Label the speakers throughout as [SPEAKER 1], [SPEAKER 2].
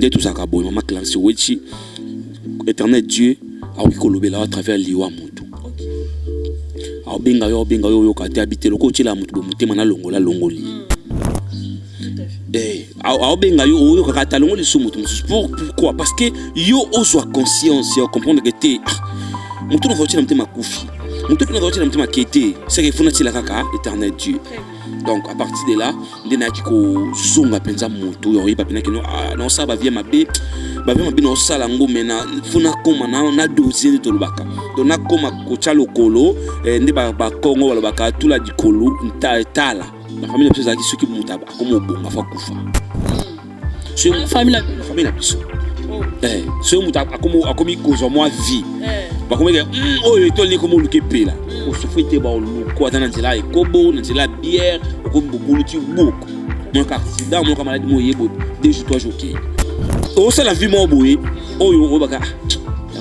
[SPEAKER 1] Dès tout ça, maman Clarisse Wechi, éternel Dieu, a eu à travers l'Iwa Moutou. A benga yo kate habité le côté la Moutou, Moutemana Longola Longoli. A benga yo kate Longoli sous Moutou. Pourquoi? Parce que yo soit conscience, comprendre que t'es. Moutou ne va pas ma koufi. Moutou ne va pas ma kété. C'est qu'il faut n'être la kaka, éternel Dieu. Donc à partir de là, on a dit que zonga penza Moutou, yo pas pena que non ça va bien ma bé. No salango mena funa koma na dossier de lobaka donc na koma kocha lokolo ndi ba Congo wala baka tula dikolo ntala la famille la pesa ki soki mutaba comme bonga fa kufa sur la famille la biso so mutaba akomi kozo moi vie ba comme oyo to li comme luke pela o sofite ba ko atana nzela e kobo nzela bière ko bobulu ti boko mon accident mon camarade mo yebo 2 jours 3 jours qui oh c'est la vie mon boy oh yo baka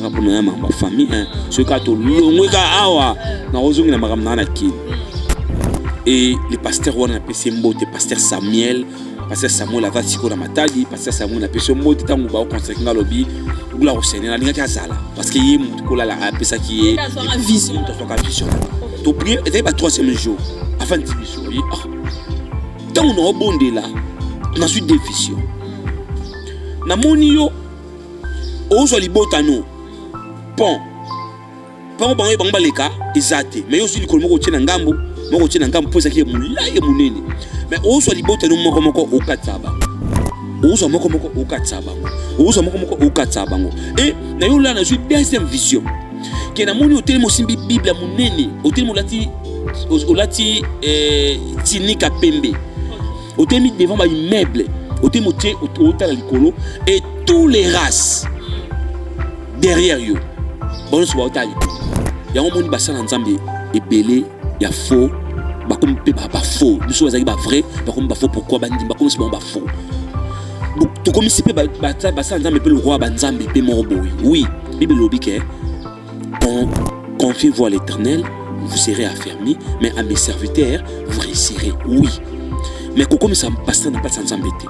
[SPEAKER 1] la pour ma famille ce ka to longo ka awa na ozongi na makamna na kini et le pasteur wana na pese mbote pasteur Samuel ava tiko na matadi pasteur Samuel na pese mbote tangu ba consacrer na lobby gula au Seigneur linga ka zala parce que yi mutu ko la pesa qui est vision to prier et ba 3e jour avant de biso tangu no bonde là na suite des visions na moni yo ozo libotano pon bango baleka ezate mais ozo likolo moko tena ngambo poza ki mulaye munene mais ozo libotano moko okatsaba ozo moko okatsaba et na yo la na suis deuxième vision que na moni hotel mo simbi bible munene hotel mo lati tinika pembe hotel mi devant ba immeuble Otémoté, Otala Likolo et tous les races derrière eux. Bon, c'est Otala Likolo. Il y a un monde bassin en Zambie et belé, il y a faux, bah comme pas faux. Nous sommes vrai, bah comme pas faux. Pourquoi bah comme c'est bon bah faux. Tout comme si bassin en Zambie le roi Banzambi pe morboy. Oui, Bible lobike. Confiez-vous à l'Éternel, vous serez affermis, mais à mes serviteurs, vous réussirez. Oui. Mais comme ça passe n'a pas sans embêter.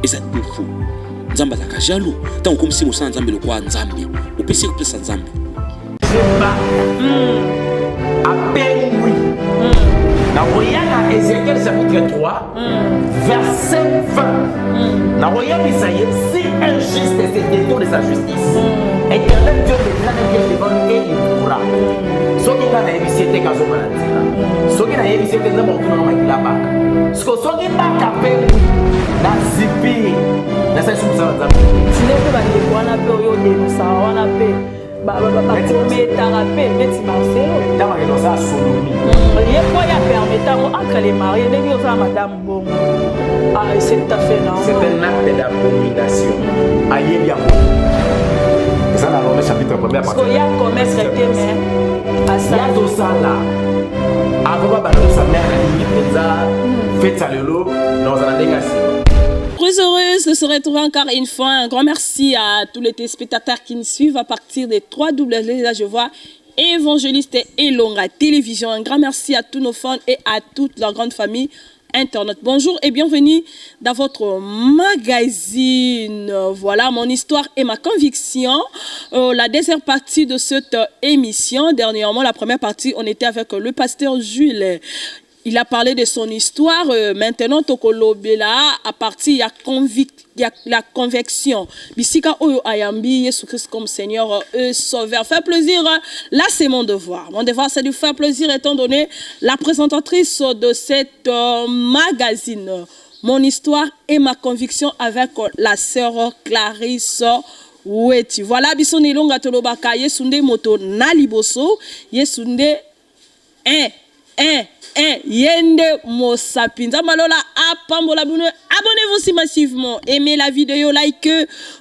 [SPEAKER 1] Et ça défaut. Nzamba la jaloux. Tant comme si mon sans Nzambe le quoi Nzambe. Au PC plus sans Nzambe.
[SPEAKER 2] Appelle oui. Dans Ézéchiel chapitre 3, verset 20. Dans Isaïe, si un juste se détourne de sa justice, Éternel Dieu de devant lui et il pourra. Ce qui a évité quand on a dit, ce qui a évité que nous avons la bac. Ce qui a appelé dans Zipi, dans cette chose là. Si les gens ont appelé au dénoncer, on appelle.
[SPEAKER 3] Entre les mariés, madame bon. Ah, c'est tout à fait normal.
[SPEAKER 2] C'est un acte d'abomination. Aïe bien. Ça dans le chapitre 1er.
[SPEAKER 3] Parce qu'il y a un commerce traité, mais à ça.
[SPEAKER 2] Il y a tout ça là. Avant de sa mère, elle fait ça le lot dans un négation.
[SPEAKER 4] Très heureuse de se retrouver encore une fois. Un grand merci à tous les téléspectateurs qui nous suivent à partir des 3W. Là, je vois Évangéliste et Longa Télévision. Un grand merci à tous nos fans et à toute leur grande famille Internet. Bonjour et bienvenue dans votre magazine. Voilà mon histoire et ma conviction. La deuxième partie de cette émission. Dernièrement, la première partie, on était avec le pasteur Jules. Il a parlé de son histoire. Maintenant, Tokolo Bela, à partir de la conviction. Bisika Oyo Ayambi, Jésus Christ comme Seigneur et Sauveur. Faire plaisir, là c'est mon devoir. Mon devoir c'est de faire plaisir étant donné la présentatrice de cette magazine. Mon histoire et ma conviction avec la sœur Clarisse Weti. Voilà, Bissoni Longa Tolobaka, Yesunde Moto Naliboso, Yesunde Yende Mosapinza Malola Apambola Bune. Abonnez-vous aussi massivement. Aimez la vidéo, like.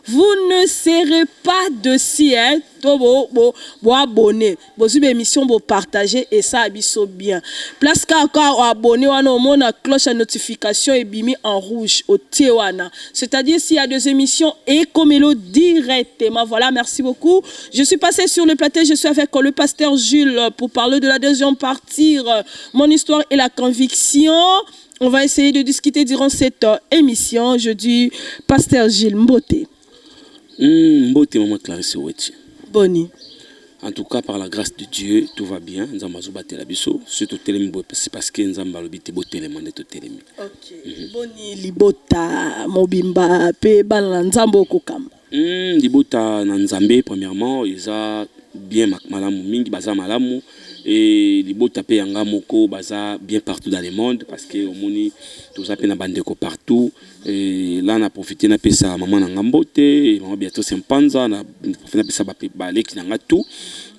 [SPEAKER 4] Vous ne serez pas de si, hein. Bo abonner. Bo suivre émission, bo partager et ça abisso bien. Place encore abonner, on a cloche à notification et bimi en rouge au Tiwana. C'est-à-dire s'il y a des émissions et comme directement. Voilà, merci beaucoup. Je suis passé sur le plateau, je suis avec le pasteur Jules pour parler de la deuxième partie, mon histoire et la conviction. On va essayer de discuter durant cette émission. Je dis Pasteur Gilles Mbote.
[SPEAKER 1] Mbote, maman Clarisse Ouetti.
[SPEAKER 4] Boni.
[SPEAKER 1] En tout cas, par la grâce de Dieu, tout va bien. Nous avons battu la biso. Surtout c'est parce que nous avons battu le télémi.
[SPEAKER 4] Ok. Boni libota mobimba pe balanzambo kokamba.
[SPEAKER 1] Libota nanzambe premièrement, ils a bien malamu mingi baza malamu et libota pe yanga moko baza bien partout dans le monde parce que au moni tous appellent na bandeko partout et là on a profité na pesa maman na ngambote et maman bientôt sempanza na profité na pesa ba leki na ngatu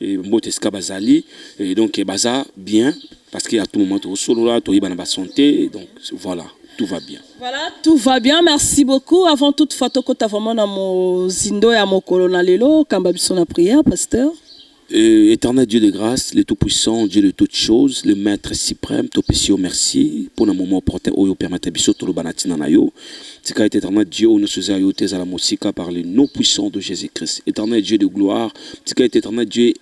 [SPEAKER 1] et mbote ska bazali et donc baza bien parce qu'à tout moment to solo là to iba na ba santé donc voilà. Tout va bien.
[SPEAKER 4] Voilà, tout va bien. Merci beaucoup. Avant toute photo, tu as vraiment mon zindo et mon colonalelo, quand tu as prière, pasteur.
[SPEAKER 1] Éternel Dieu de grâce, le Tout-Puissant, Dieu de toutes choses, le Maître suprême, Topesio, merci pour le moment opportun où vous permettez de tout le banatina na yo. C'est éternel Dieu où nous sommes ayotés à la musique par le nom puissant de Jésus-Christ. Éternel Dieu de gloire, c'est éternel Dieu.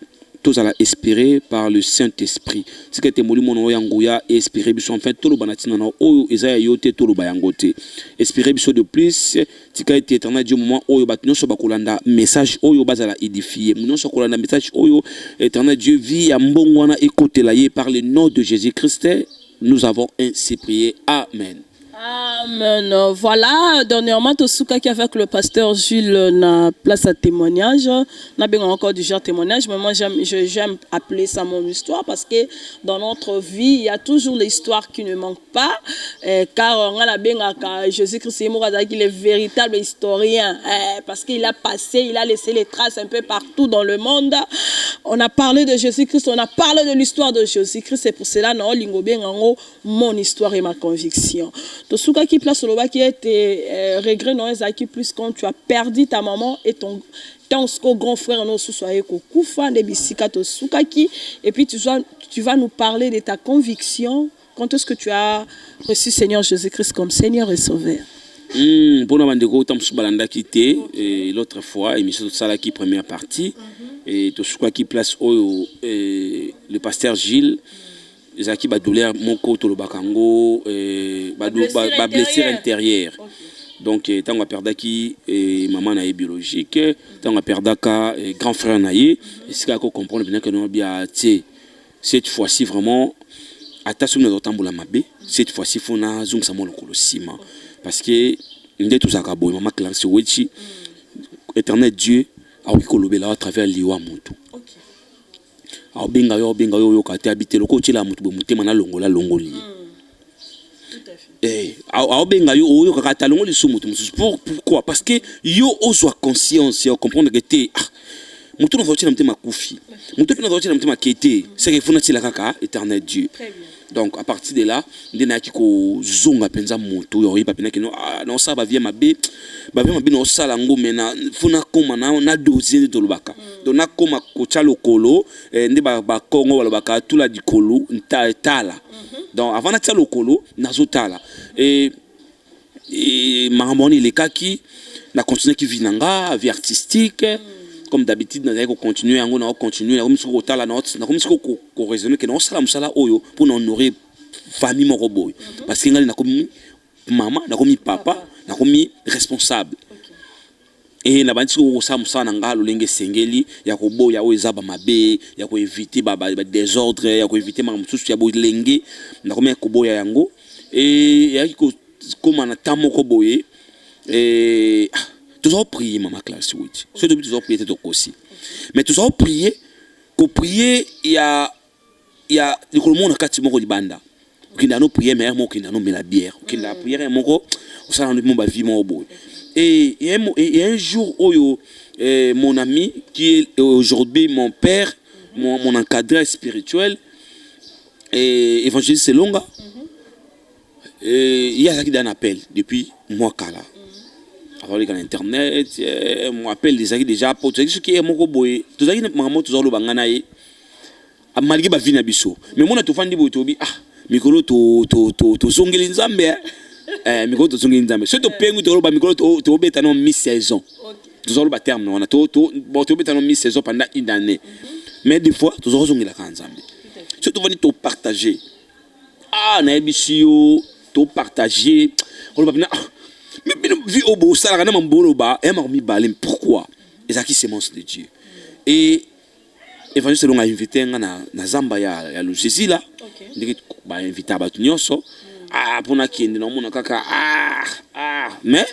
[SPEAKER 1] Tous à la espérer par le Saint-Esprit. C'est que mon nom yangoya espérer biso en fait tout le banatina na o ezaya yote tout le bayangote. Espérer biso de plus, c'est que éternel Dieu moment oyo batino so bakolanda message oyo bazala édifier. Nous so kolanda message oyo éternel Dieu vit ya mbongwana ekotela ye par le nom de Jésus-Christ. Nous avons ainsi prié. Amen.
[SPEAKER 4] Amen. Voilà, dernièrement, Tosuka qui avec le pasteur Jules na place à témoignage. N'a bien encore du genre témoignage, mais moi j'aime appeler ça mon histoire parce que dans notre vie, il y a toujours l'histoire qui ne manque pas. Car on a bien Jésus-Christ est le véritable historien parce qu'il a passé, il a laissé les traces un peu partout dans le monde. On a parlé de Jésus-Christ, on a parlé de l'histoire de Jésus-Christ. C'est pour cela que mon histoire et ma conviction. Tosuka qui place le bas qui était regret non qui plus quand tu as perdu ta maman et ton grand frère non sosoye kokufa de bisika Tosuka qui et puis tu vas nous parler de ta conviction quand est-ce que tu as reçu Seigneur Jésus-Christ comme Seigneur et Sauveur.
[SPEAKER 1] Pour nous bandeko tam subalanda quitté et l'autre fois émission sala qui première partie et Tosuka qui place le pasteur Gilles ezaki ba douleur moko to lobakango ba blessure intérieure. Donc tant on perdaki maman na biologique, tant on perdaka grand frère naie, est-ce qu'on comprend bien que nous bien cette fois-ci vraiment attention nous tambola mabe, cette fois-ci faut na zung samo lokolo sima parce que ndé tout ça ka boy maman Clarisse Ouetti éternel Dieu a wikolobela à travers liwa mutu. Au benga yo kati habiter loko tila mutu bo mutema na longola longoli. Au benga yo kata longoli sou mutu. Pourquoi? Parce que yo ozwa conscience yo comprendre que te mutu no votila mutema kufi. Mutu no votila mutema kete. C'est que funa tila kaka éternel Dieu. Très bien. Donc à partir de là, ndena kiko zonga penza mutu yo yipa pena kino non ça ba vie mabe no sala ngo mena funa koma na doser de tolobaka. Donc na koma kocha lokolo ndi ba kongo wala baka tula dikolo tala. Donc avant na tala lokolo nazo tala et maramoni les kaki na continuer qui vinanga vie artistique. Comme d'habitude nous allons continuer on continuer comme si otala na comme si ko raisonner que non sala musala oyo pour honorer famille mon robot parce que ngali na komi maman na komi papa na komi responsable et na bandi ko sa musala ngalo lenge sengeli ya ko boya o ezaba mabe ya ko éviter ba désordre ya ko éviter ma mususu ya bo lenge na komi ko boya yango et ya ko comme na tamo ko boye et toujours prier maman Clarisse Ouetti. Ce depuis toujours prier tout aussi. Mais toujours prier, qu'on prier il y a le monde a quatre mots de banda. Qui n'a pas prié mais moi qui n'a pas mis la bière. Qui n'a prié moi au salon de mon vie mon beau. Et un jour mon ami qui est aujourd'hui mon père, mon encadreur spirituel et évangéliste Selonga. Il y a qui un appel depuis moi Kala. Alors les internet moi appelle les amis déjà pour ce qui est mon boy tous amis maman tous le bangana yi a malgré ba vina biso mais mon to fandi bo to bi mikolo to zongeli nzambe mikolo to zongeli nzambe so to pengu to ba mikolo to beta non mi-saison tous le ba terme on a to beta non mi-saison pendant une année mais des fois tous zongela ka nzambe so to vani to partager na ebisio to partager on va bien mais vie au beau ça na mambolo ba et marmi balem pourquoi et qui semence de Dieu et évangile selon a invité na zamba ya logisi là ndiki ba invité ba nyonso pona kende na mona kaka mais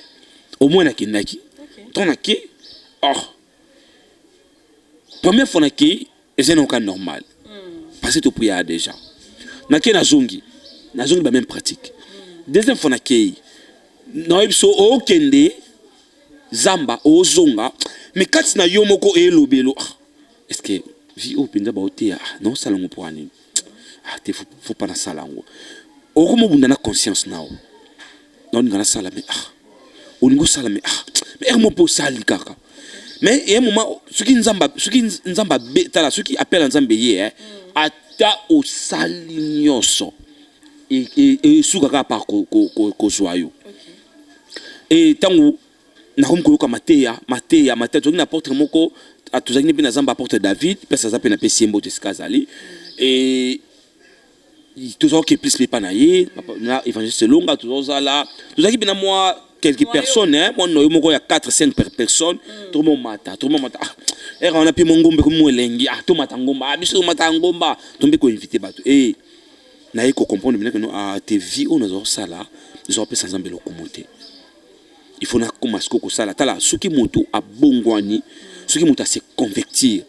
[SPEAKER 1] au moins na kinaki ton aki première fois na ki c'est un cas normal parce que tu prières déjà na ki na zongi ba même pratique deuxième fois na ki na biso o kende zamba o zonga mais quand na yo moko elobelo est-ce que vi o pinza ba otea non salango pour ani te faut pas na salango o ko mo bunda na conscience nao non ngana sala mais o ningo sala mais mais mo po sali kaka mais il y a un moment ce qui nzamba tala ce qui appelle nzambe ye ata o sali nyonso et sukaka par ko joyeux et tango na comme ko mateya to na porte moko atuzaki na nzamba porte David pesa za pe na pesi mbote skazali et toujours que plus les panaye na évangile selonga toujours là tozaki bina moi quelques personnes moi no moko ya 4-5 personnes tout le monde mata on a pi mongombe comme elengi to mata ngomba biso mata ngomba tombe ko inviter bato et na ko comprendre bien que no te vie on a ça là ils ont pesa nzambe lokomote il faut na komasko ko sala tala soki moto abongwani soki moto se convertir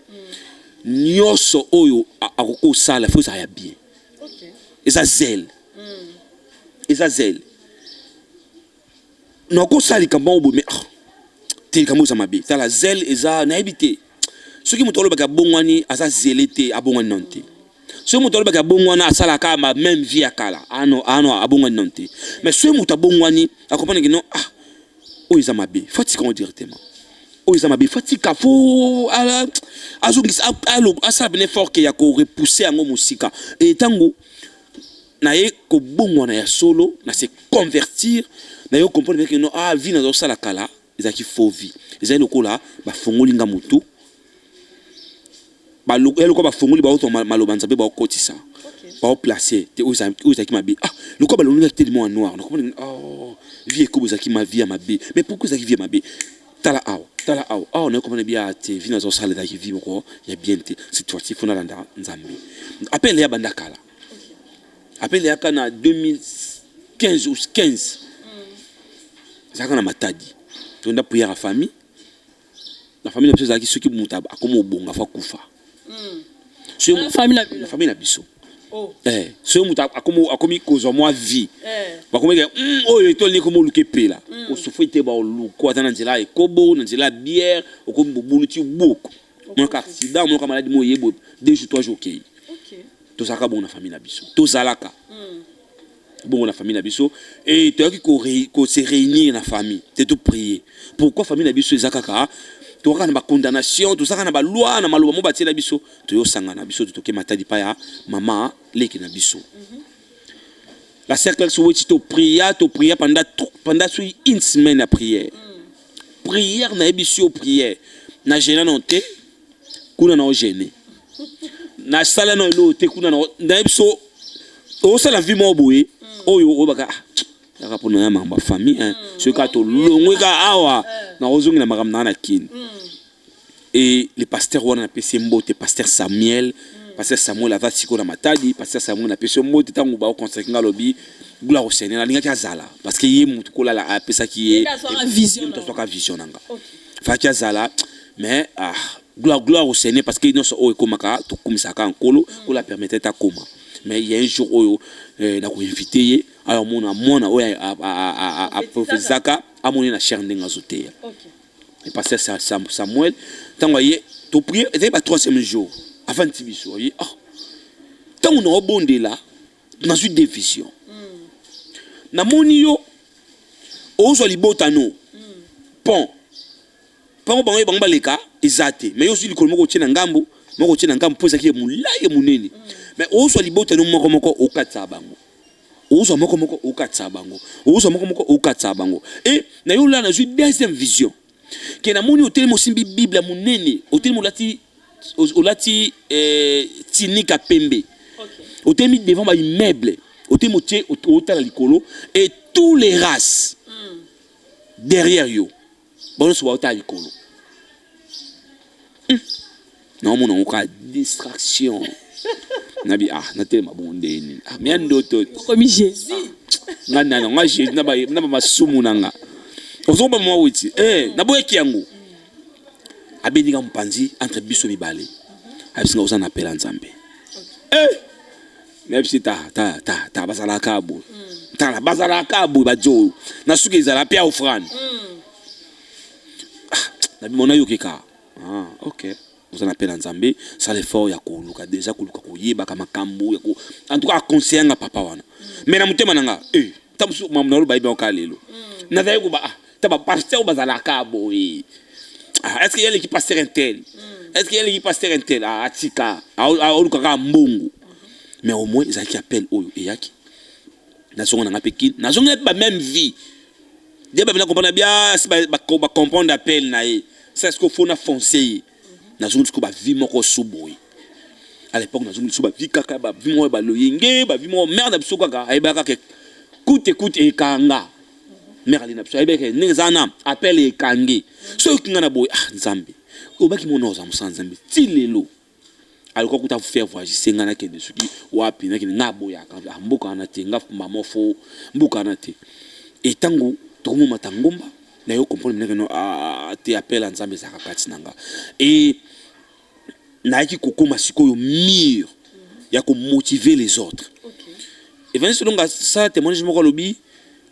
[SPEAKER 1] nyoso oyo akoko sala faut ça ya bien eza zèle noko sali kamba obo mais te kamba za mabe tala zèle eza na habité soki moto olobaka bongwani asa zelete abongwani nonte soki moto olobaka bongwana asala ka ma même vie akala ano abongwani nonte mais soki moto abongwani akompana que non o eza mabe fatika directement o eza mabe fatika fo azongis asa bene fort que ya ko repousser ngo musika et tango na ye ko bongwana ya solo na se convertir na yo comprendre que non vie na zo sala kala ezaki faux vie ezali lokola ba fongolinga mutu ba lokelo ko ba fongoli ba auto malobanza be ba okotisa ba placer te ozaki mabe lokola ba longa tellement noir na comprendre vie ko bozaki ma vie mabe mais pourquoi ezaki vie mabe tala on a comprendre bien te vie na zo sala ezaki vie moko ya bien te situation fona landa nzambe appelle ya bandakala appelle ya kana 2015 ou 15 ça kana matadi to nda prière à famille la famille na biso qui muta akomo bonga fa kufa
[SPEAKER 4] la famille
[SPEAKER 1] na biso so muta akomi kozo moi vie ba komeka oyo etoli ko moluke pela o souffrite ba lu ko atana nzela e kobo nzela bière o ko mbulu ti boko mon accident mon maladie mo yebo 2 jours 3 jours OK to saka bon na famille na biso to zalaka bon la famille na biso et toi qui ko se réunir na famille c'est tout prier pourquoi famille na biso ezakaka to kana ba condamnation to saka na ba loi na maloba mo batie na biso to yo sanga na biso to ke matadi pa ya mama leki na biso la cercle so weti to prier pendant une semaine à prière prière na biso prière na gêner non te kuna na gêner na sala no lo te kuna na biso o sala vie mo boye oyo obaka yaka pona ya mamba famille ce ka to longweka awa na ozongi na makamna na kin et le pasteur wana na pesi mbote pasteur Samuel ava siko na matadi pasteur Samuel na pesi mbote tango ba consacrer lobi gloire au Seigneur na linga zala parce que ye mutu kola la pesa ki ye vision nanga fa zala mais gloire au Seigneur parce que non so o komaka to kumisaka nkolo ko la permettre ta koma mais il y a un jour où na ko invité alors mona oya a profesaka amoni na chair ndenga zoteya et pasteur Samuel tango ye to prier et ba 3e jour avant tibiso ye tango na obondela na su division na moni yo ozo libotano pont bango bango baleka ezate mais yo su likolo moko tina ngambo poza ki mulaye munene mais ozo libota no moko okatsa bango ozo moko okatsa bango et na yo la na ju deuxième vision que na moni hotel mo simbi bible munene hotel mo lati tinika pembe hotel mi devant ba immeuble Ote motié ota la likolo et tous les races derrière yo. Bon so ota likolo. Non mon on distraction. Nabi na tele mabonde ni. Miando to.
[SPEAKER 4] Comme Jésus.
[SPEAKER 1] Nga Jésus na ba masumu nanga. Ozoba mo wuti. Na boyeki yango. Abedinga mpanzi entre biso mibale. Abisinga osana appela Nzambe. Même si ta bazala kabo. Ta la bazala kabo bajo. Na suki ezala pia offrande. Na bimona yo keka. OK. Vous en appelez Nzambe, ça l'effort ya koluka déjà koluka koyeba kama kambo ya ko en tout cas conseiller nga papa wana. Mais na mutema nanga tamusu mamna lo bayiba okalelo. Na zaye ko ba taba pasteur bazala kabo est-ce qu'il y a l'équipe pasteur intel? Est-ce qu'il y a l'équipe pasteur intel atika oluka ka mbongo? Mais au moins ils qui appellent oyo eyaki. Na songa nga Pékin, na songa ba même vie. Dia ba bien comprendre bien si ba comprendre appel na e. C'est ce qu'il faut na foncer. Na zongi ko ba vie moko suboy. À l'époque na zongi suba vie kaka ba vie mo ba loyenge ba vie mo merde biso kaka ay ba kaka coûte et kanga. Mère ali na biso ay ba ke nezana appel e kangi. So kinga na boy Nzambe. O ba ki mo noza musa Nzambe tilelo. Alikuwa kuta faire voyager senga na kende suki wapi na kende ngabo ya ka mboka na te ngaf mamofo mboka na te. Et tango to mo matangomba na yo comprendre que no te appelle Nzambe za kakati nanga et na ki kokoma sikoyo mur ya ko motiver les autres. Et venez selon ça témoignage moko lobi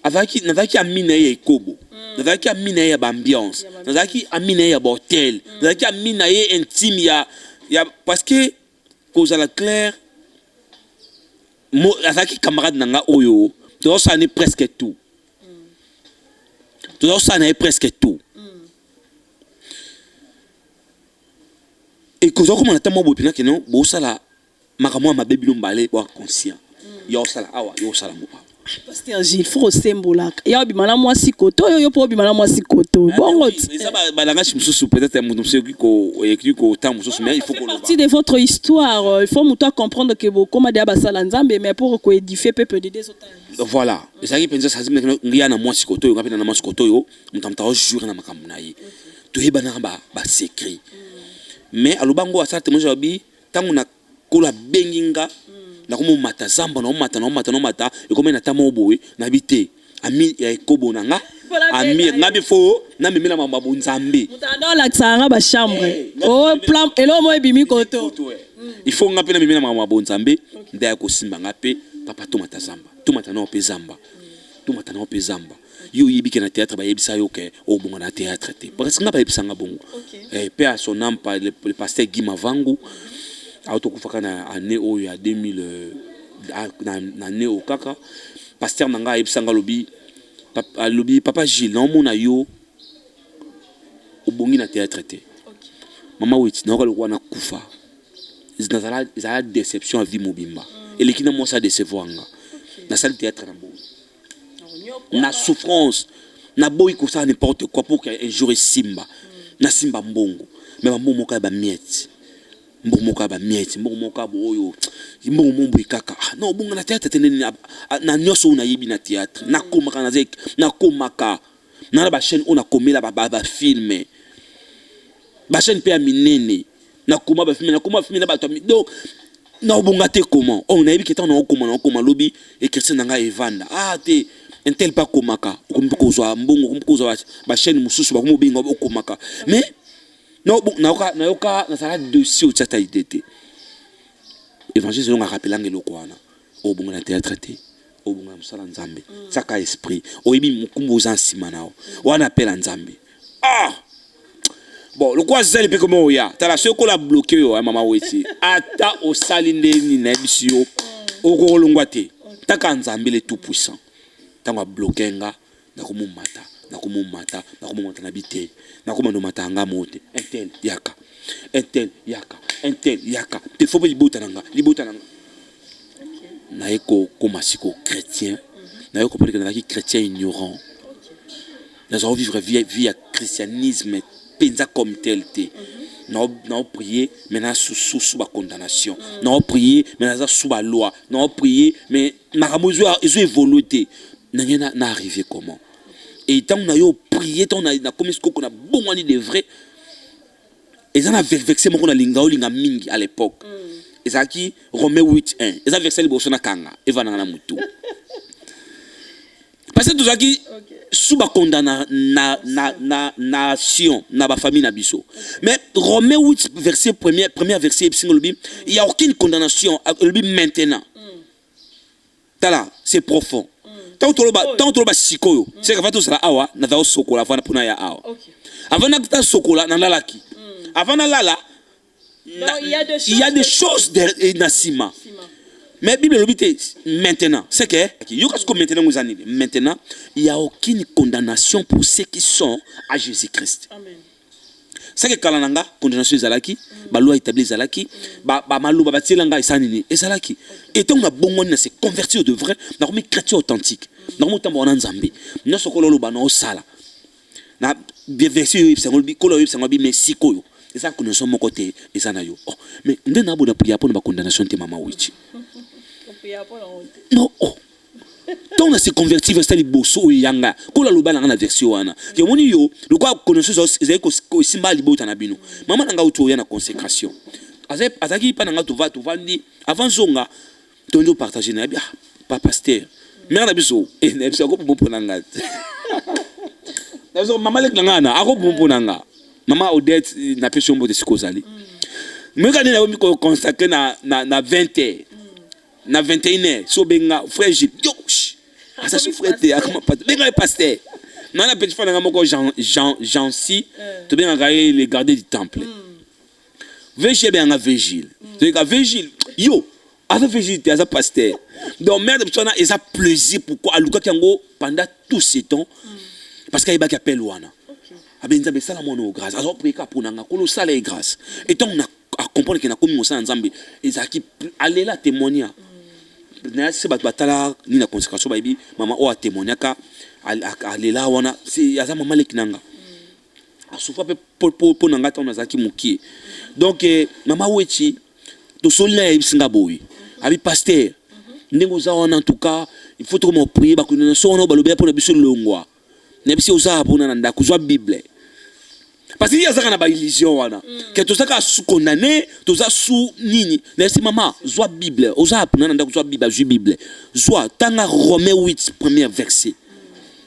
[SPEAKER 1] avaki amina ya ikobo avaki amina ya ambiance avaki amina ya hotel avaki amina ya intime ya parce que cause à la claire avaki camarade nanga oyo to ça n'est presque tout. Tout ça n'est presque tout. Et que comme on attend moi bopina que non, bo sala makamwa ma baby lombale wa conscient. Yo sala awa, yo sala mo.
[SPEAKER 4] Pasteur Gilles, faut sembola. Ya bimala moi sikoto, yo po bimala moi sikoto. Bon,
[SPEAKER 1] ça ba la gachi mususu peut-être un mususu qui ko temps mususu mais il faut qu'on
[SPEAKER 4] partie de votre histoire, il faut muta comprendre que bo comme dia basala Nzambe mais pour ko édifier peuple de des autres.
[SPEAKER 1] Voilà, ça qui pense ça c'est ngia na moi sikoto yo ngapena na moi sikoto yo, mutamta jour na makambo na ye. To yeba na ba secret. Mais alobango asate mo jabi tangu na kola benginga na komo mata zamba na mata e comme na tamo boy na bité ami ya ekobo nanga ami ngabi fo na mimila mambo Nzambe
[SPEAKER 4] mutanda la tsanga ba chambre oh plan elo mo ebimi koto
[SPEAKER 1] il faut ngapi na mimila mambo Nzambe ndaya ko simba ngapi papa to mata zamba to mata na opezamba to mata na opezamba yo yibike na théâtre ba yebisa yo ke o bonga na théâtre te parce que ngapa yebisa nga bongo paix à son âme par le pasteur Guy Mavangu autokufaka na année oyo ya 2000 na année au kaka pasteur nanga yebisanga lobi papa Gilles non mona yo obongi na théâtre te mama witi na ko na kufa za déception à vie mobimba et l'équipe na moi ça décevoir nga na salle théâtre na bo na souffrance na boy ko ça n'importe quoi pour qu'un jour simba na simba mbongo mais mbongo moka ba miette mbongo moka ba miette mbongo moka boyo mbongo mombo ikaka non bongo na théâtre teneni na nyoso na yibi na théâtre na komaka na zek na komaka na ba chaîne on a commis la ba filmer ba chaîne pe minene na koma ba filmer na ba to donc na bonga te comment on a yibi que tant na koma lobby et Christian nanga evanda te un tel pas komaka ko zo mbongo ko zo ba chaîne mususu ba ko binga komaka mais non bon na yoka na sala dossier au tata idée évangile selon rappelant eloko wana o bonga na théâtre te o bonga msala Nzambe saka esprit o yibi mukumbu za nsima nao wana appela Nzambe bon le quoi zeli pe comment oya tala ce ko la bloqué yo mama weti ata o salinde ni na bisio o ko longwa te taka Nzambe le tout puissant tanga bloqué nga na ko mumata na bité na ko mata nga mote intel yaka te faut libota nanga na eko comme siko chrétien na eko parce que na qui chrétien ignorant nous allons vivre vie à christianisme penza comme tel te Non prier, maintenant sous la condamnation. Non prier, maintenant sous la loi. Non prier, mais maramozo ils ont évolué. N'a arrivé comment? Et tant qu'on a prié, tant qu'on a commis ce qu'on a bon de vrai. Ils ont vexé mon a linga mingi à l'époque. Ils ont qui Romains 8:1. Ils ont vexé le bossona kanga. Et va na mutu. Parce que tout ça qui sous la condamnation na ba famille na biso. Mais Romains 8 verset premier verset il y a aucune condamnation maintenant. Tala, c'est profond. Tant que tu as sikoyo, c'est que tu as awa na ta sokola avant na ya awa. Avant na ta sokola na lalaki. Avant na lala il y a des choses dans Sima. Mais Bible le dit maintenant, c'est que maintenant il y a aucune condamnation pour ceux qui sont à Jésus-Christ. Amen. C'est que kalananga condamnation zalaki, ba loi établie zalaki, ba malu ba tilanga isanini ezalaki. Et tant on a bon on s'est converti de vrai, na comme chrétien authentique. Na comme tambo na nzambe. Na sokolo lo ba na osala. Na verset yo sangolbi kolo yo sangolbi mais sikoyo. Et ça que nous sommes côté et ça na yo. Oh, mais ndena bo na prier pour na condamnation te mama wichi. Non, oh. Tant on s'est converti vers les bosso yanga. Kola lo ba na na version wana. Que moni yo, le quoi connaissance ezali ko simba libota na bino. Mama nanga uto ya na consécration. Azaki pa nanga to va ndi avant zonga tondo partager na bien pas pasteur. Mère na biso et na biso ko bon ponanga. Na zo mama lek nanga ako bon ponanga. Mama Odette na pession mbo de sikozali. Mais quand na mi ko consacrer na 20h. Na 21h so benga frère Gilles. Yo. Ça se frère comment pas. Benga pasteur. Non la petite femme nanga moko Jean si to benga les garder du temple. Végile benga Végile. Donc Végile yo avec Végile as pasteur. Donc mère de personne a plaisir pourquoi aluka kiango pendant tout ce temps parce qu'il y a qui appelle wana. Abenza be sala mono grâce. Alors prier ka pour nanga ko sala grâce. Et tant on a comprendre que na comme mo sa nzambe ezaki aller la témoigner. Na se batala ni na consécration ba bi maman o a témoigner ka aller la wana c'est aza maman le kinanga. A soufa pe po nanga ta na zaki mukie. Donc maman wechi to solina e singa boy. Abi pasteur. Ndenge za wana en tout cas il faut trop prier ba ko na so wana ba lobia pour na biso longwa. Na biso za pour na nda kuzwa bible. Parce qu'il y a ça illusion wana que tout ça ka sous condamné tout ça sous nini laisse maman zoa bible oza apuna nda zoa bible ju bible zoa tanga Romains 8 premier verset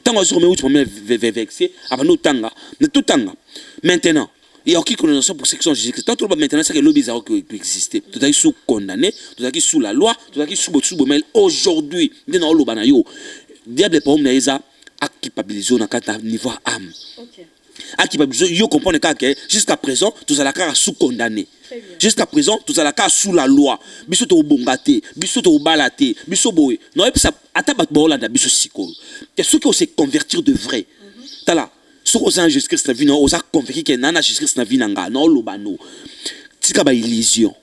[SPEAKER 1] tanga Romains 8 premier verset avant nous tanga mais tout tanga maintenant il y a aucune condamnation pour ceux qui sont Jésus-Christ tant maintenant c'est que le bizarre qui existait tout ça sous condamné tout ça qui sous la loi tout ça qui sous mais aujourd'hui dans le banayo diable pour me eza acculpabiliser na kata niveau âme. OK. Yo comprendre que jusqu'à présent tous à la cas sous condamné. Jusqu'à présent tous à la cas sous la loi. Biso to bongate, biso to balaté, biso boy. Non et ça atabat bola da biso siko. Que ceux qui ont se convertir de vrai. Tala, ceux qui ont Jésus-Christ na vie non, osa convertir que nana Jésus-Christ na vie nanga, non lobano. Tika ba illusion.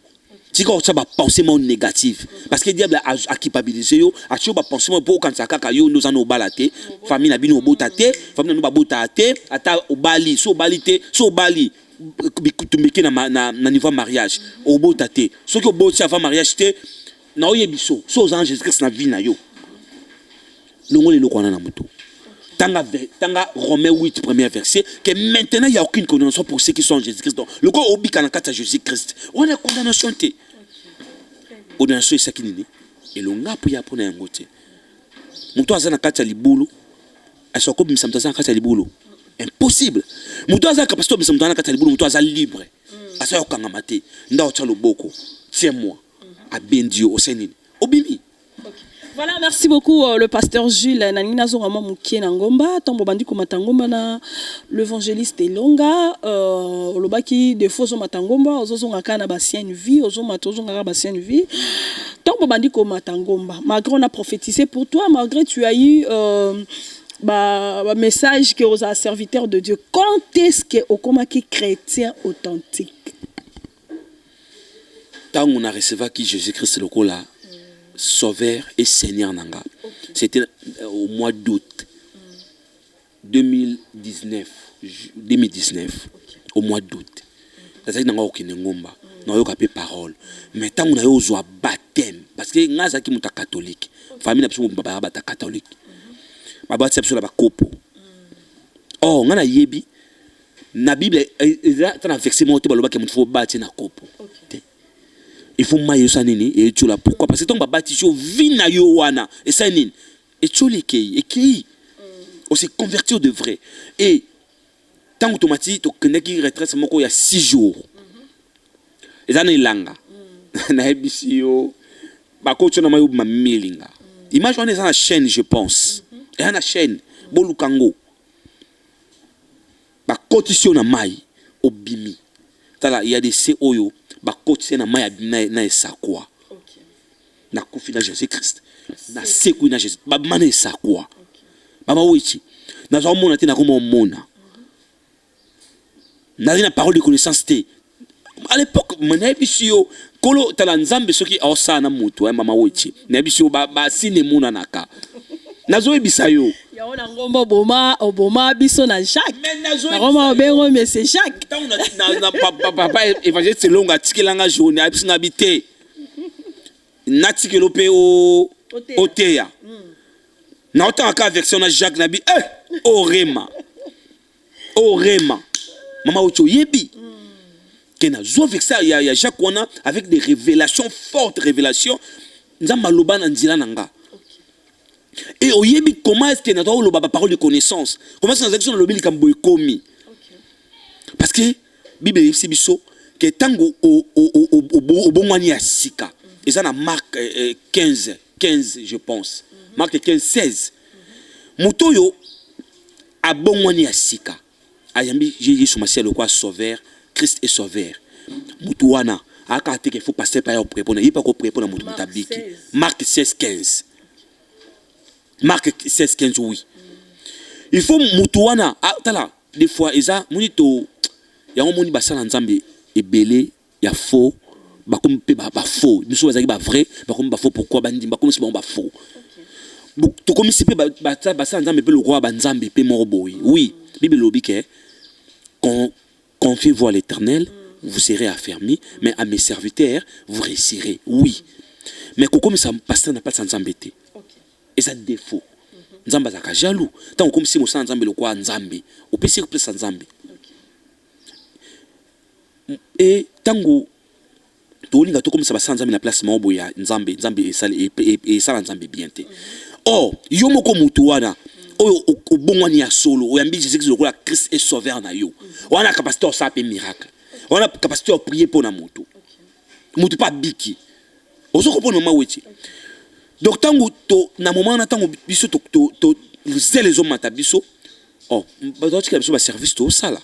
[SPEAKER 1] Tika ça ba pensement négatif parce que diable a culpabilisé yo, a tu ba pensement pour quand ça kaka yo nous en balaté, famille na bino botate, famille na ba botate, ata obali, so balité, so bali bitumiki na niveau mariage, au botate. Ceux qui boté avant mariage té na oyebiso, so aux anges Christ na vie na yo. Longo le lokwana na muto. Tanga Romains 8 premier verset que maintenant il y a aucune condamnation pour ceux qui sont en Jésus-Christ. Donc le corps obi kana kata Jésus-Christ. On a condamnation té. Condamnation c'est qui nini? Et le nga pour na yangote. Muto azana kata libulu. Asoko bimsamta azana kata libulu. Impossible. Muto azana capacité bimsamta azana kata libulu, muto azana libre. Asa yokanga mate. Nda ocha loboko. Tiens-moi. Abendio osenini. Obimi.
[SPEAKER 4] Voilà, merci beaucoup le pasteur Jules Nanina Zorama Mukie Nangomba, Tombo Bandiko Matangomba na l'évangéliste Elonga, Lobaki de Fozo Matangomba, Ozozo Ngakana Bassienne vie, Ozo Matozo Ngara Bassienne vie, Tombo Bandiko Matangomba. Malgré on a prophétisé pour toi, malgré tu as eu message que aux serviteurs de Dieu. Quand est-ce que Okomaki chrétien authentique?
[SPEAKER 1] Tant on a reçu qui Jésus-Christ le cola. Sauveur et Seigneur Nanga. Okay. C'était au mois d'août 2019. Okay. Au mois d'août. nazali nanga okende ngomba nayoka pe parole mais ntango na yo ozwa baptême parce que nga azalaki moto ya catholique famille na biso baba bata catholique babati biso na bakopo oh nga na yebi na bible eza na verset moko te balobaki moto fo bati na kopo il faut mayo sa nini et tu la pourquoi parce que ton babati jo vi na yo wana et ça nini et tu l'ékei on s'est converti de vrai et tant automatique to connais retraite moko il y a 6 jours et ça langa na ebisio ba coach na mayo ma milinga image on est dans la chaîne je pense et na chaîne bolukango ba cotission na mai obimi tala il y a des oyo ba cotission na mai na esakwa na kofi na Jésus Christ na seku na Jésus ba mana esakwa baba wichi na zo mona te na ko mona na une parole de connaissance té à l'époque mona bisio kolo tala nzambe soki osana mutu mama wichi na bisio ba sine mona naka nazo ebisa yo
[SPEAKER 4] ya ona ngomba oboma biso na Jacques na ngomba obengo mais c'est Jacques
[SPEAKER 1] na papa évangéliste longa tikelanga journée abisinga bité natikelo pe o oteya na otaka version na Jacques na bi orema mama ocho yebi que na zo vexa ya Jacques wana avec des révélations fortes révélations nzamba loba na nzila nanga. Et au yebi comment est-ce que notre la parole de connaissance comment est-ce que nous avons le kambo ekomi parce que Bible est biso que tango au bongwani ya sika et ça na Marc 15 je pense Marc 15-16 mutoyo a bongwani ya sika ayambi Jésus sur le quoi sauveur Christ est sauveur mutuwana aka te qu'il faut passer par pour répondre il pas ko répondre mutu mutabiki Marc 16-15 Marc 16-15 oui. Il faut mutuana tala des fois eza monito ya moni basala nzambe ebele ya faux ba comme pe ba faux nous sommes ba vrai ba comme ba faux pourquoi bandi ba comme si ba faux to comme si pe ba basala nzambe pe le roi ba nzambe pe morboy oui bible lobi que confiez-vous à l'Éternel vous serez affermis mais à mes serviteurs vous réussirez oui mais comme ça pasteur n'a pas de nzambe té et ça défaut nzamba za ka jaloux tant comme si mo sa nzambe le quoi nzambe au pesi plus nzambe et tango to linga to comme ça ba nzambe na place mo boya nzambe et ça nzambe bien té oh yo moko mutu wana oyo obongwani ya solo oyambi Jésus Christ le Christ est sauveur na yo wana capacité de ça pe miracle wana capacité de prier pour na mutu pas biki ozo comprendre ma wechi. Donc tango to na moment na tango biso to vous les hommes mata biso oh ba doit que biso ba service to sala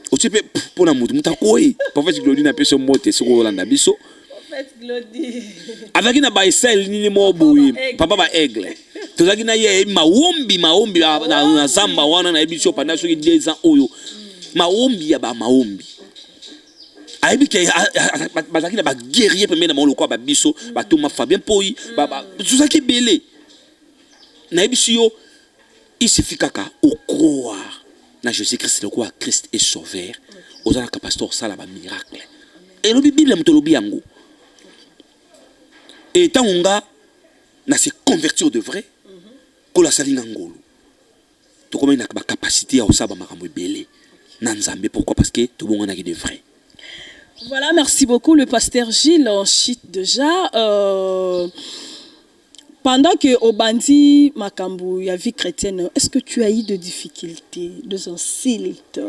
[SPEAKER 1] o tipe pour na mutu mutakoi prophète Glody na peso mote so Rolanda biso prophète Glody avec na ba Israël ni mo boui papa ba aigle to zaki na ye maombi na zamba wana na biso pendant so 2 ans oyo maombi ya ba maombi aibi ke bazaki na ba guerrier premier na moloko ba biso ba Thomas Fabien Poi ba tuzaki belé na ebisio il suffit kaka au croire na Jésus Christ le quoi Christ est sauveur ozana ka pasteur sala ba miracle et le Bible mutolobi yango et tangonga na se convertir de vrai ko la salinga ngolo to comme na ba capacité à osaba makambo belé na nzambe pourquoi parce que to bonga na ki de vrai.
[SPEAKER 4] Voilà, merci beaucoup le pasteur Gilles en chite déjà. Pendant que au Bandi Makambu, il y a vie chrétienne, est-ce que tu as eu de difficultés, des insultes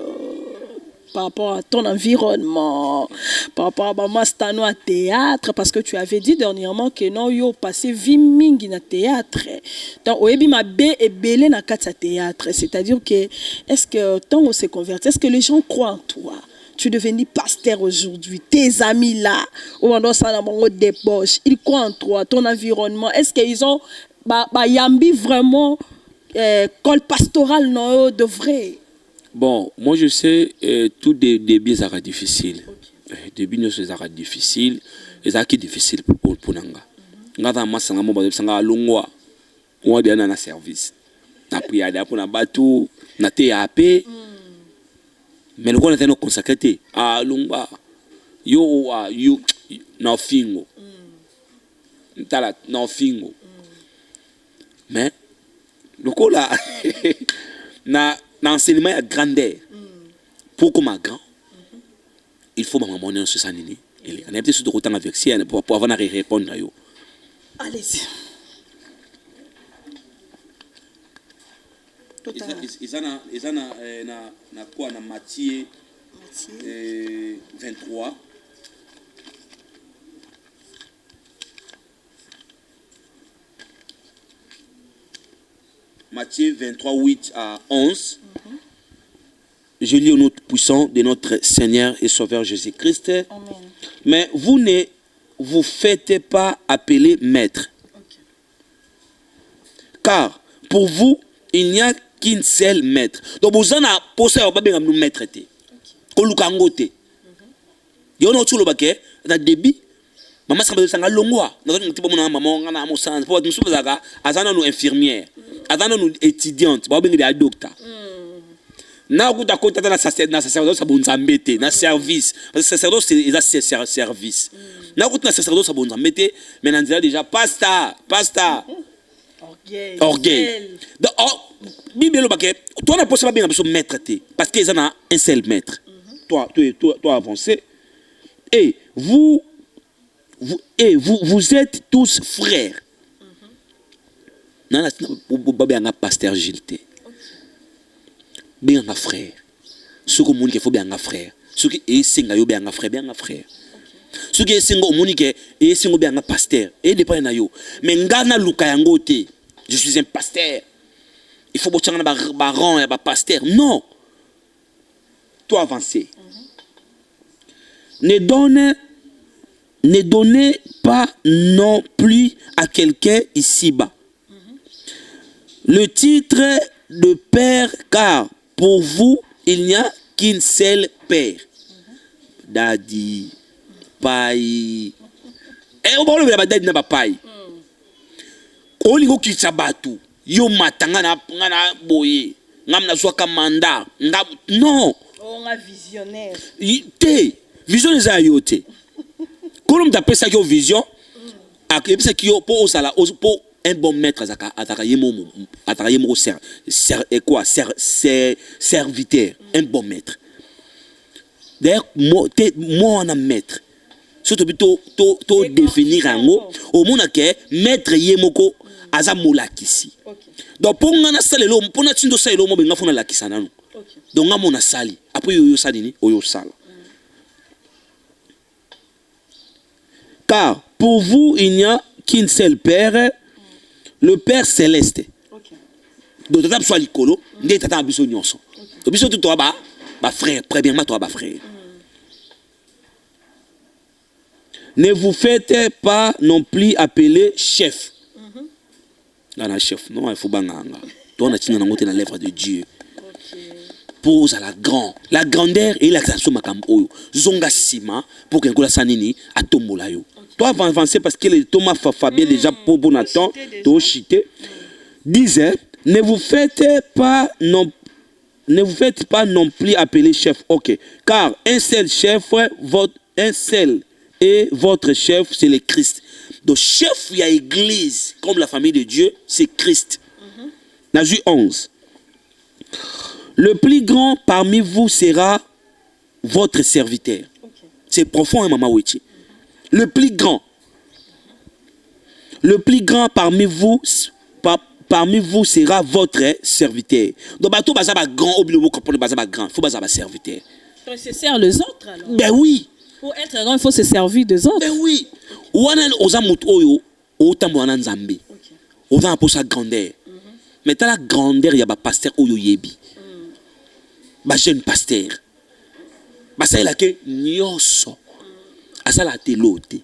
[SPEAKER 4] par rapport à ton environnement, par rapport à Mama Stano à théâtre, parce que tu avais dit dernièrement que non, yo passé vie mingi na théâtre. Donc, oyebi ma bé et belé na katsa théâtre. C'est-à-dire que, est-ce que tant on s'est converti, est-ce que les gens croient en toi? Tu es devenu pasteur aujourd'hui, tes amis là, ils croient en toi, ton environnement. Est-ce qu'ils ont yambi vraiment col pastoral non de vrai?
[SPEAKER 1] Bon, moi je sais, tout début sera difficile. Début sera difficile, et ça qui est difficile pour Nanga. Ngata masanga mo ba sanga longwa, on a na service. Na prière pour na bateau, na TAP. Mais le roi est consacré. Ah, Lumba. Yo, you, no fingo. Tala, no fingo. Mais, le roi là, na enseignement à grandeur. Pour comme un grand, il faut m'amener sur sa nini. Il y a peut-être sur autant avec si pour avoir à répondre à yo.
[SPEAKER 4] Allez-y.
[SPEAKER 1] Ils ont quoi na Matthieu 23. Matthieu 23, 8 à 11. Je lis au nom puissant de notre Seigneur et Sauveur Jésus-Christ. Mais vous ne vous faites pas appeler maître.
[SPEAKER 4] Okay.
[SPEAKER 1] Car pour vous, il n'y a qu'une seule maître. Donc vous en avez posé à nous maître. Kolukangote. Yo no chulo bake na débit. Maman sanga sanga longwa. Na ko tipo mona maman ngana mo sans. Po musu bazaka azana no infirmière. Azana no étudiante. Ba bengi de docteur. Na ko ta kota na sacerdoce sabonzambete na service. Parce que sacerdoce c'est service. Na ko na sacerdoce sabonzambete mais na déjà pasteur. Orgueil. Donc Bible bake toi na possible bien besoin maître parce qu'ils en a un seul maître. Toi avancez. Et vous êtes tous frères. Non, un pasteur Gilles. Bien un frère. Ce que mon qu'il faut bien un frère. Ce qui est singa yo bien un frère, bien un frère. Ce qui est singa mon que est singa bien un pasteur. Et dépend na yo. Mais ngana luka yango te. Je suis un pasteur. Il faut boire un baron et un pasteur. Non. Toi avancez. Ne donnez pas non plus à quelqu'un ici-bas le titre de père, car pour vous, il n'y a qu'une seule père. Daddy, pai. Et on va le dire daddy n'a pas pai. On lui dit que yo matanga na boye, ngam na soka mandat, non.
[SPEAKER 4] On a visionnaire.
[SPEAKER 1] Vision les ayote. Quand on t'appelle ça vision, et puis c'est qui pour un bon maître serviteur, un bon maître. D'ailleurs moi on a maître. Surtout plutôt définir un mot au monde que maître yemoko azamola kisi. Donc pour ngana salelo pour na tindo salelo mo benga fona la kisana no. Donc ngamo sali après yo sali ni oyo sala. Car pour vous, il n'y a qu'une seule Père, le Père céleste. Donc, tu as besoin de l'icolo, tu as besoin de l'ionson. Tu as besoin de toi, frère, premièrement, toi, frère. Ne vous faites pas non plus appeler chef. Non, chef, non, il faut banganga. Toi, on a tiré dans l'œuvre de Dieu. Pose à la grandeur et l'accession makambo. Zonga sima pour que la sanini a tombola yo. Toi va avancer parce que le Thomas Fabien déjà pour Bonatan, to chité. Disait ne vous faites pas non plus appeler chef. OK. Car un seul chef et votre chef c'est le Christ. Donc chef il y a église comme la famille de Dieu, c'est Christ. Nazu 11. Le plus grand parmi vous sera votre serviteur. C'est profond, hein, Maman Wechi. Le plus grand parmi vous sera votre serviteur. Donc, bateau bazaba grand, au bureau comprendre bazaba grand, faut bazaba serviteur.
[SPEAKER 4] Il se sert les autres alors.
[SPEAKER 1] Ben oui.
[SPEAKER 4] Pour être grand, il faut se servir des autres.
[SPEAKER 1] Ben oui. Wana ozamut oyo, otambo wana nzambe. Ozan pour sa grandeur. Mais dans la grandeur, il y a ba pasteur oyo yebi. Ba jeune pasteur. Ba ça il a que nyoso. Asa la telote.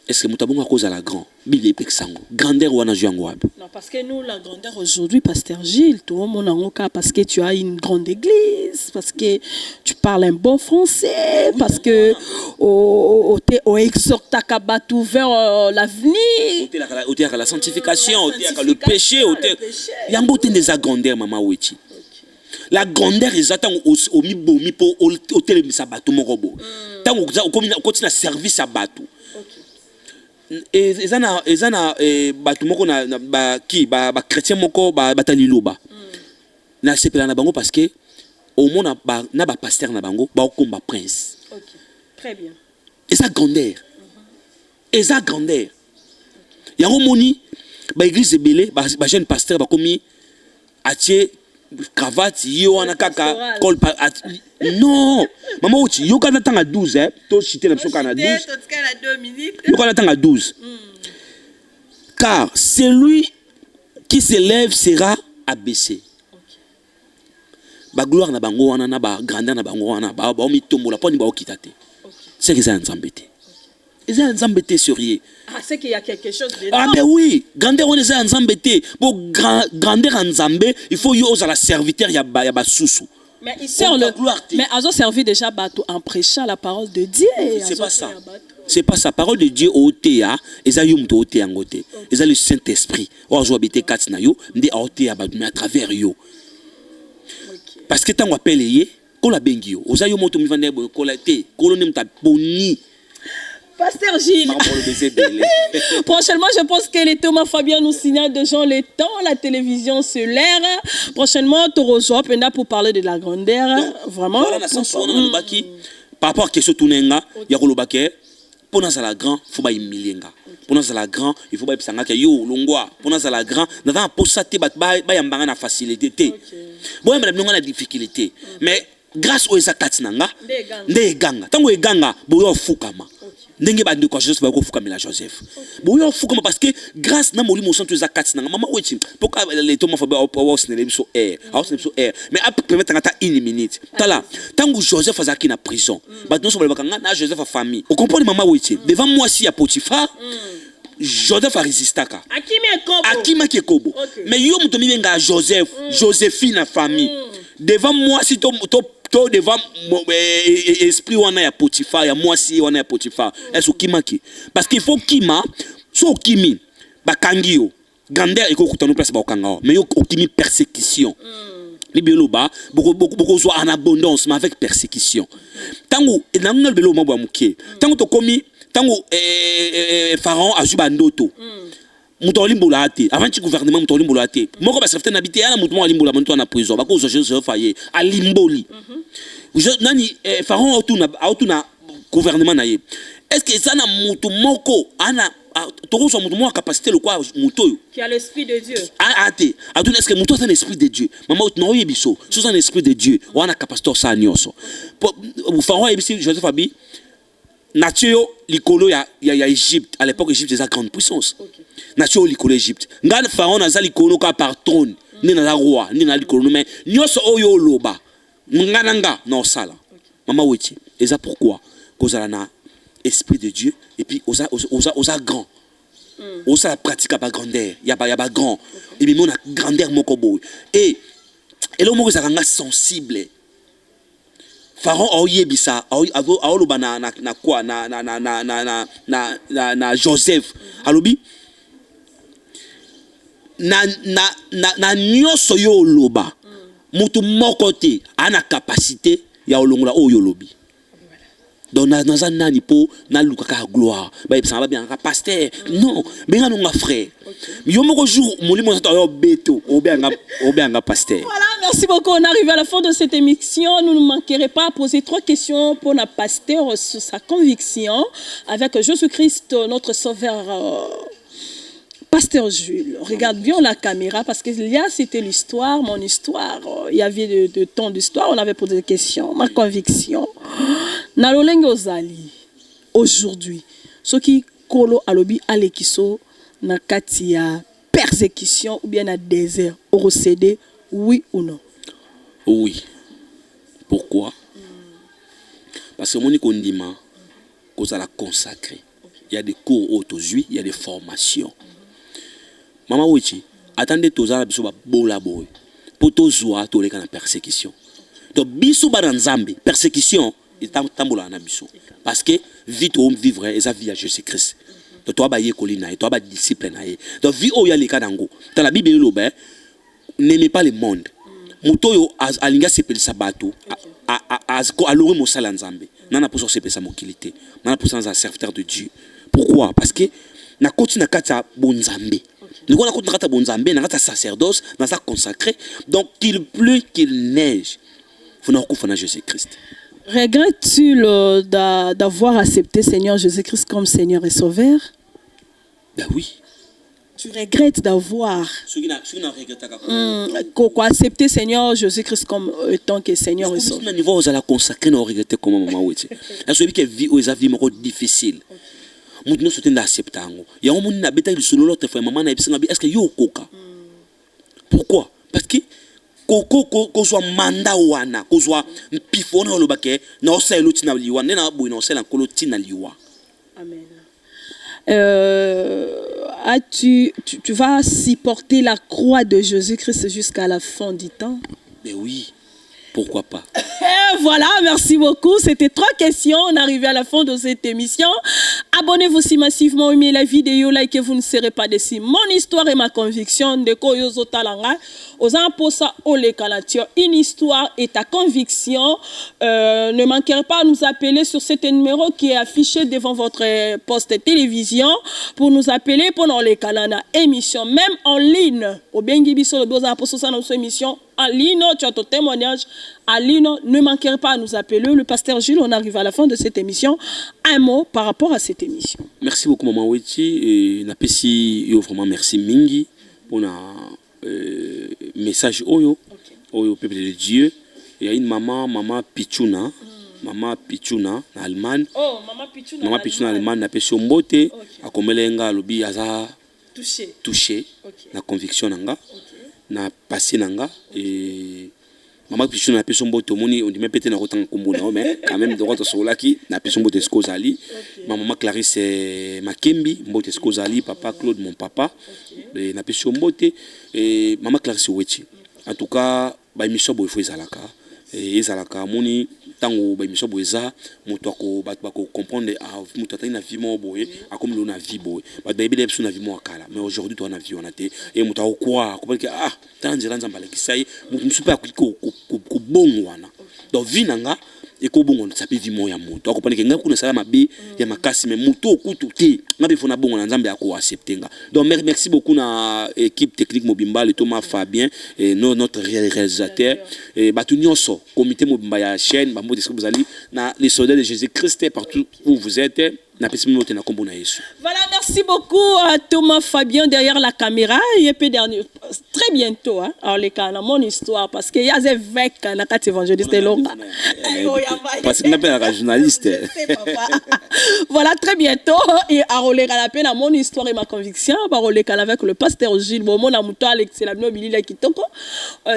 [SPEAKER 1] Est-ce que mutabonga à cause à la grand Bible peksango. Grandeur wana juangwab.
[SPEAKER 4] Non, parce que nous la grandeur aujourd'hui pasteur Gilles, tout le monde en cas parce que tu as une grande église, parce que tu parles un bon français, oui, parce que on exhorte ta kabatu vers l'avenir.
[SPEAKER 1] Au terre la sanctification, au terre le péché, au terre. Yango ten des grandeur maman Wechi. la grandeur est tant au mibomi pour au télémisa bateau morobo tant au continue service à bateau et ezana bateau moko na ba qui ba chrétien moko ba bataliloba na sepela na bango parce que au monde na ba pasteur na bango ba komba prince.
[SPEAKER 4] OK, très bien.
[SPEAKER 1] Et sa grandeur yango moni ba église belé ba jeune pasteur ba komi atie cravate yo wana kaka col non maman uti yo kana tanga 12 hein to citer na kana 12 yo kana tanga 12 car celui qui s'élève sera abaissé. Ba gloire na bango wana na ba grandeur na bango wana ba mi tombola poni ba okitate. C'est que ça nzambete. Ils ont nzambete sérieux.
[SPEAKER 4] Ah, c'est qu'il y a quelque chose dedans.
[SPEAKER 1] Ah mais oui, grandeur on est nzambete. Pour grandeur en nzambé, il faut yo aux la serviteur ya ba sousou.
[SPEAKER 4] Mais il sert le mais ils ont servi déjà bateau en prêchant la parole de Dieu.
[SPEAKER 1] C'est pas ça. C'est pas ça. Parole de Dieu au théa, ils ont eu au théa ngoté. Ils ont le Saint-Esprit. O zo habité kat na yo, ndé au théa ba à travers yo. Parce que tant on appelle yé, ko la bengi yo. Oza yo moto mi vande ko la té, ko lo nem ta boni.
[SPEAKER 4] Pasteur Gilles. Prochainement, je pense que les Thomas Fabien nous signale de Jean le temps, la télévision sur l'air. Prochainement, Torozo Penda pour parler de la grandeur. Vraiment.
[SPEAKER 1] Par rapport à question Tunenga, il y a Rolobake. Pour nous, la grand, il faut pas humilier. Pour nous, la grand, il faut pas y yo longwa. Pour nous, la grand, nous avons posé la facilité. Bon, mais nous avons la difficulté. Mais grâce aux Zakatinanga, des gangs. Tant que les gangs, boyo fukama. Ndenge ba ndeko Joseph ba ko fukama la Joseph. Boyo fukama parce que grâce na molimo santo Zakatinanga, maman wetin. Pourquoi les Thomas Fabien au cinéma so air, mais après permettre ngata 1 minute. Tala, tant que Joseph azaki na prison, ba non so ba kanga na Joseph a famille. Vous comprenez maman wetin? Devant moi si à Potiphar, Joseph a résisté ka. Akima Kekobo. Mais yo mutomi benga Joseph, Joséphine na famille. Devant moi si to devant esprit wana ya Potiphar ya moi si wana ya Potiphar est-ce kima ki parce qu'il faut kima so kimi bakangi yo grandeur eko kutano place ba okanga mais yo okimi persécution libelo ba beaucoup zo en abondance mais avec persécution tango na belo mabo amuke tango to komi tango pharaon azuba ndoto Mutoli Mbolate, avant que le gouvernement Mutoli Mbolate, moi parce que n'habité à la Mutoli Mbolate, maintenant en prison, parce que Joseph Faye à Limboli. Nani Pharaon autouna gouvernement naïe. Est-ce que ça n'a mutu moko ana toro so mutu mo capacité le quoi muto
[SPEAKER 4] qui a l'esprit de Dieu.
[SPEAKER 1] Ah ate, aduna est-ce que muto c'est l'esprit de Dieu. Maman no yebiso, c'est un esprit de Dieu. On a capacité ça nyoso. Pharaon yebisi Joseph Faye Natio likolo ya Égypte à l'époque Égypte c'est grande puissance. Natio likolo Égypte. Ngal pharaon na likolo ka par trône, ni na roi, ni na likolo mais nyoso oyo loba. Ngananga non sala. Mama weti. Et ça pourquoi cause na esprit de Dieu et puis osa grand. Osa la pratique pas grandeur, y a pas grand. Et puis on a grandeur moko boy. Et là moko ça nga sensible. Pharaon a yebisa a loba na quoi na Joseph alobi na nyoso yo loba mutu mokote ana capacité ya olongola oyo lobi donc na nani po na lukaka gloire ba ça va bien pasteur non benga no frère yo moko jour molimo ça yo beto obenga pasteur.
[SPEAKER 4] Voilà, merci beaucoup. On arrive à la fin de cette émission. Nous ne manquerons pas à poser 3 questions pour notre pasteur sur sa conviction avec Jésus-Christ, notre sauveur. Pasteur Jules, regarde bien la caméra parce que c'était l'histoire, mon histoire. Il y avait de temps d'histoire, on avait posé des questions. Ma conviction. Nalolenge ozali aujourd'hui, ce qui kolo alobi alekiso na katia persécution ou bien na désert, au cédé, oui ou non?
[SPEAKER 1] Oui. Pourquoi? Parce que mon ikondima cause à la consacrer. Il y a des cours autosuivis, il y a des formations. Maman Wichi, attendez tous à biso ba bola boy. Pour tozwa to leka na persécution. Donc biso ba nzambe, persécution et tambola na biso. Parce que vite on vivre et ça vie à Jésus-Christ. Donc toi ba yekolina et toi ba disciple na ye. Donc vie o ya leka nango. Dans la Bible lobe, n'aimez pas le monde. Mutoyo alinga sepelisa bato alore mosala nzambe. Nana pour sepelisa mokilité. Nana pour un serviteur de Dieu. Pourquoi? Parce que na koti na kata bonzambe. Le gars na koti na kata bonzambe, na kata sacerdoce, na sa consacré. Donc qu'il pleut, qu'il neige. Faut na kufana Jésus-Christ.
[SPEAKER 4] Regrettes-tu d'avoir accepté Seigneur Jésus-Christ comme Seigneur et Sauveur?
[SPEAKER 1] Ben oui.
[SPEAKER 4] Tu regrettes d'avoir accepté Seigneur Jésus-Christ comme étant que Seigneur et Sauveur.
[SPEAKER 1] Niveau vous allez consacrer nos regrets comme maman oueti. La celui qui vit aux vie difficile. Nous sommes accepter ngo. Ya on na beta le solo l'autre fois maman na ebisinga est-ce que yo koka? Pourquoi? Parce que ko soit mandat wana, ko soit pifona lo bake na oselo tina liwa na boy na osela nkolo tina liwa.
[SPEAKER 4] Amen. Tu vas supporter la croix de Jésus-Christ jusqu'à la fin du temps?
[SPEAKER 1] Mais oui, pourquoi pas?
[SPEAKER 4] Et voilà, merci beaucoup. C'était 3 questions. On est arrivé à la fin de cette émission. Abonnez-vous si massivement, aimez la vidéo, likez, vous ne serez pas déçus. Mon histoire et ma conviction de Koyozo Talanga, aux imposa Ole Kalatio. Une histoire et ta conviction. Ne manquez pas à nous appeler sur cet numéro qui est affiché devant votre poste télévision pour nous appeler pendant les Kalana émission, même en ligne. Au Bengibiso, le besoin pour ça dans notre émission en ligne. Tu as ton témoignage en ligne. Ne manquez pas à nous appeler. Le pasteur Jules, on arrive à la fin de cette émission. Un mot par rapport à cette émission.
[SPEAKER 1] Merci beaucoup, Maman Weti. Et napesi yo vraiment merci mingi pour na message oyo oyo peuple de Dieu. Il y a une maman Pichuna. Maman Pichuna en Allemagne.
[SPEAKER 4] Oh, maman Pichuna.
[SPEAKER 1] Maman Pichuna en Allemagne napesi mbote akomelenga lobi aza touché na conviction nanga na passé nanga et maman Pichuna napesi mbote moni on dit même peut-être na kotanga kombo mais quand même de retour sur laki napesi mbote skozali maman Clarisse Makembi mbote skozali papa Claude mon papa et napesi mbote et maman Clarisse Wechi en tout cas ba émission boy faut ezalaka et ezalaka moni tango ba émission boyeza moto ko ba ko comprendre moto atani na vie mo boye akomi lo na vie boye ba bébé na vie mo akala mais aujourd'hui toi na vie on a té et moto ko quoi ko que tanzela nzambala kisai moto msupa ko bongwana donc vie nanga et ko bongo ça peut vie mo ya moto ko que nga kuna sala mabe ya makasi mais moto okutu te ngabe fona bongo na nzambe ako accepter nga donc merci beaucoup na équipe technique Mobimba le Thomas Fabien et notre réalisateur et batu nyonso comité Mobimba ya chaîne bambo de ce que vous allez na les soldats de Jésus-Christ partout où vous êtes. Voilà,
[SPEAKER 4] merci beaucoup à Thomas Fabien derrière la caméra. Et puis très bientôt, hein, alors les cas, mon histoire, parce qu'il y a des évêques, la carte évangéliste est longue.
[SPEAKER 1] Parce qu'il m'appelle un journaliste.
[SPEAKER 4] Voilà, très bientôt. Et à Rolé Canapé, mon histoire et ma conviction, à Rolé Canapé avec le pasteur Gilles Beaumont, c'est la Billy Kitoko.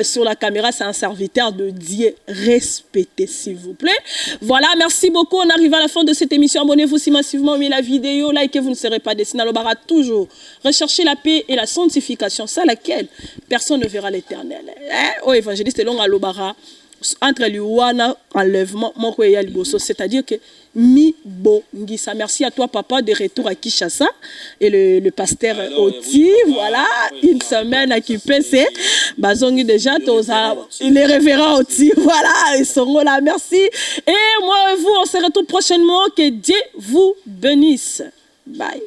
[SPEAKER 4] Sur la caméra, c'est un serviteur de Dieu. Respectez, s'il vous plaît. Voilà, merci beaucoup. On arrive à la fin de cette émission. Abonnez-vous si massivement, mais la vidéo, likez, vous ne serez pas déçus. Nalobara toujours. Recherchez la paix et la sanctification, sans laquelle personne ne verra l'éternel. Oh, évangéliste, long à l'obara. Entre l'Iwana, enlèvement, c'est-à-dire que mi bongisa. Merci à toi, papa, de retour à Kinshasa et le pasteur Oti. Voilà, une semaine à Kipese. Bazongi déjà, il est révérend Oti. Voilà, ils sont là. Merci. Et moi et vous, on se retrouve prochainement. Que Dieu vous bénisse. Bye.